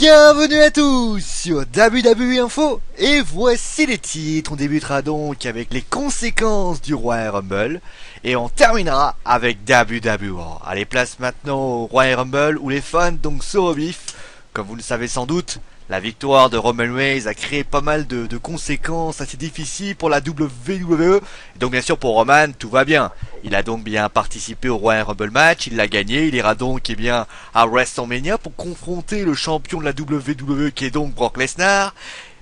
Bienvenue à tous sur WWE Info et voici les titres. On débutera donc avec les conséquences du Royal Rumble et on terminera avec WWE. Allez, place maintenant au Royal Rumble où les fans donc se revifent. Comme vous le savez sans doute, la victoire de Roman Reigns a créé pas mal de conséquences assez difficiles pour la WWE. Et donc bien sûr pour Roman, tout va bien. Il a donc bien participé au Royal Rumble match, il l'a gagné, il ira donc bien à WrestleMania pour confronter le champion de la WWE qui est donc Brock Lesnar.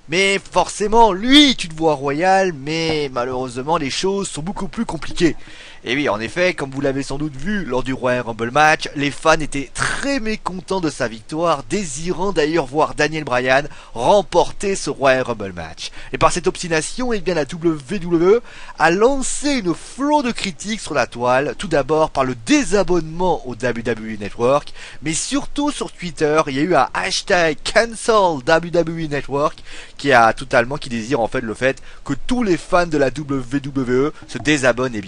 Mais forcément, lui, tu te vois royal, mais malheureusement les choses sont beaucoup plus compliquées. Et oui, en effet, comme vous l'avez sans doute vu lors du Royal Rumble match, les fans étaient très mécontents de sa victoire, désirant d'ailleurs voir Daniel Bryan remporter ce Royal Rumble match. Et par cette obstination, eh bien la WWE a lancé une flot de critiques sur la toile, tout d'abord par le désabonnement au WWE Network, mais surtout sur Twitter, il y a eu un hashtag Cancel WWE Network qui désire en fait le fait que tous les fans de la WWE se désabonnent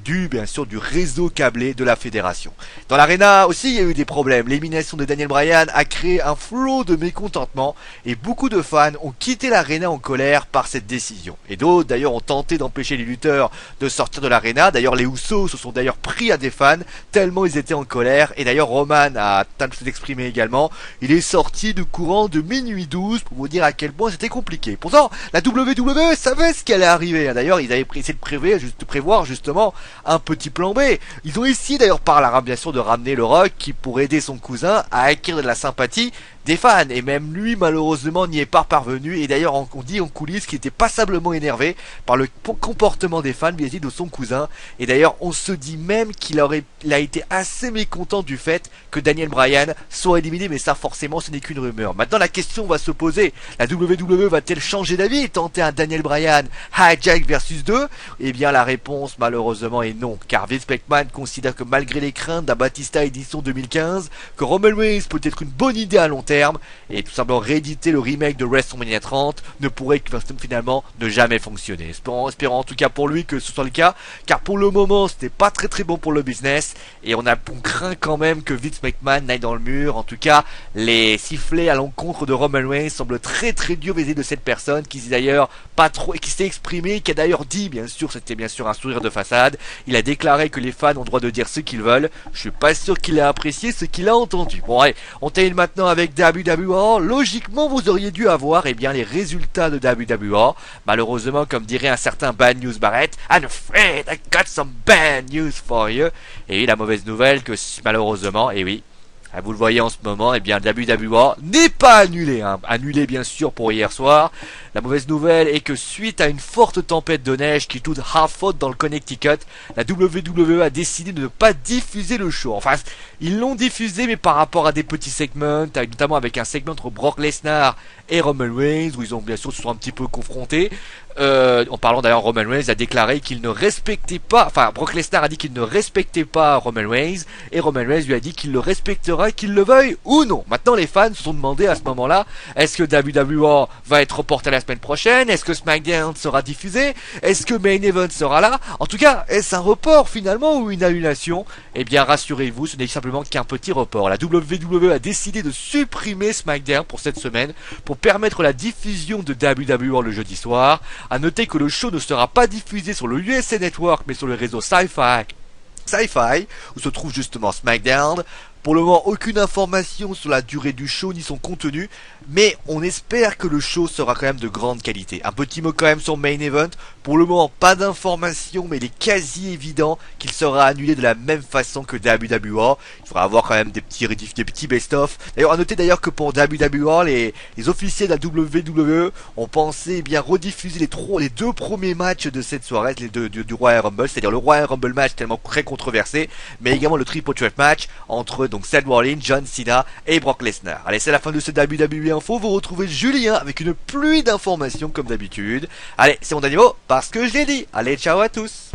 bien sûr du réseau câblé de la fédération. Dans l'arena aussi il y a eu des problèmes. L'élimination de Daniel Bryan a créé un flot de mécontentement et beaucoup de fans ont quitté l'arena en colère par cette décision. Et d'autres d'ailleurs ont tenté d'empêcher les lutteurs de sortir de l'arena. D'ailleurs les Usos se sont d'ailleurs pris à des fans tellement ils étaient en colère. Et d'ailleurs Roman a tenté de s'exprimer également. Il est sorti du courant de minuit 12 pour vous dire à quel point c'était compliqué. Pourtant la WWE savait ce qui allait arriver. D'ailleurs ils avaient essayé de prévoir justement un petit plan B. Ils ont essayé d'ailleurs par la bien sûr de ramener le Rock qui pour aider son cousin à acquérir de la sympathie des fans, et même lui malheureusement n'y est pas parvenu. Et d'ailleurs on dit en coulisses qu'il était passablement énervé par le comportement des fans vis-à-vis de son cousin. Et d'ailleurs on se dit même qu'il a été assez mécontent du fait que Daniel Bryan soit éliminé, mais ça forcément ce n'est qu'une rumeur. Maintenant la question va se poser, la WWE va-t-elle changer d'avis et tenter un Daniel Bryan Hijack versus 2? Eh bien la réponse malheureusement est non, car Vince McMahon considère que malgré les craintes d'un Batista édition 2015, que Roman Reigns peut être une bonne idée à long terme, et tout simplement rééditer le remake de WrestleMania 30 ne pourrait finalement ne jamais fonctionner. Espérons en tout cas pour lui que ce soit le cas, car pour le moment c'était pas très bon pour le business, et on craint quand même que Vince McMahon n'aille dans le mur. En tout cas, les sifflets à l'encontre de Roman Reigns semblent très durs vis-à-vis de cette personne qui s'est d'ailleurs pas trop, qui s'est exprimé, qui a d'ailleurs dit, bien sûr, c'était bien sûr un sourire de façade. Il a déclaré que les fans ont le droit de dire ce qu'ils veulent. Je suis pas sûr qu'il ait apprécié ce qu'il a entendu. Bon allez, on termine maintenant avec WWE. Logiquement, vous auriez dû avoir les résultats de WWE. Malheureusement, comme dirait un certain Bad News Barrett, I'm afraid I got some bad news for you. Et oui, la mauvaise nouvelle que malheureusement, et oui, vous le voyez en ce moment, WWE n'est pas annulé, annulé bien sûr pour hier soir. La mauvaise nouvelle est que suite à une forte tempête de neige qui toute Hartford dans le Connecticut, la WWE a décidé de ne pas diffuser le show. Enfin, ils l'ont diffusé, mais par rapport à des petits segments, notamment avec un segment entre Brock Lesnar et Roman Reigns, où ils ont bien sûr se sont un petit peu confrontés. En parlant d'ailleurs, Roman Reigns a déclaré qu'il ne respectait pas, enfin Brock Lesnar a dit qu'il ne respectait pas Roman Reigns, et Roman Reigns lui a dit qu'il le respectera, qu'il le veuille ou non. Maintenant les fans se sont demandé à ce moment-là, est-ce que WWE va être reporté la semaine prochaine? Est-ce que SmackDown sera diffusé? Est-ce que Main Event sera là? En tout cas, est-ce un report finalement ou une annulation? Eh bien rassurez-vous, ce n'est simplement qu'un petit report. La WWE a décidé de supprimer SmackDown pour cette semaine pour permettre la diffusion de WWE le jeudi soir. À noter que le show ne sera pas diffusé sur le USA Network mais sur le réseau Sci-Fi, où se trouve justement SmackDown. Pour le moment, aucune information sur la durée du show ni son contenu, mais on espère que le show sera quand même de grande qualité. Un petit mot quand même sur Main Event. Pour le moment, pas d'informations, mais il est quasi évident qu'il sera annulé de la même façon que WWE. Il faudra avoir quand même des petits best-of. D'ailleurs, à noter d'ailleurs que pour WWE, les officiels de la WWE ont pensé rediffuser les deux premiers matchs de cette soirée, du Royal Rumble, c'est-à-dire le Royal Rumble match tellement très controversé, mais également le Triple Threat match entre donc Seth Rollins, John Cena et Brock Lesnar. Allez, c'est la fin de ce WWE Info. Vous retrouvez Julien avec une pluie d'informations comme d'habitude. Allez, c'est mon dernier mot parce que je l'ai dit. Allez, ciao à tous.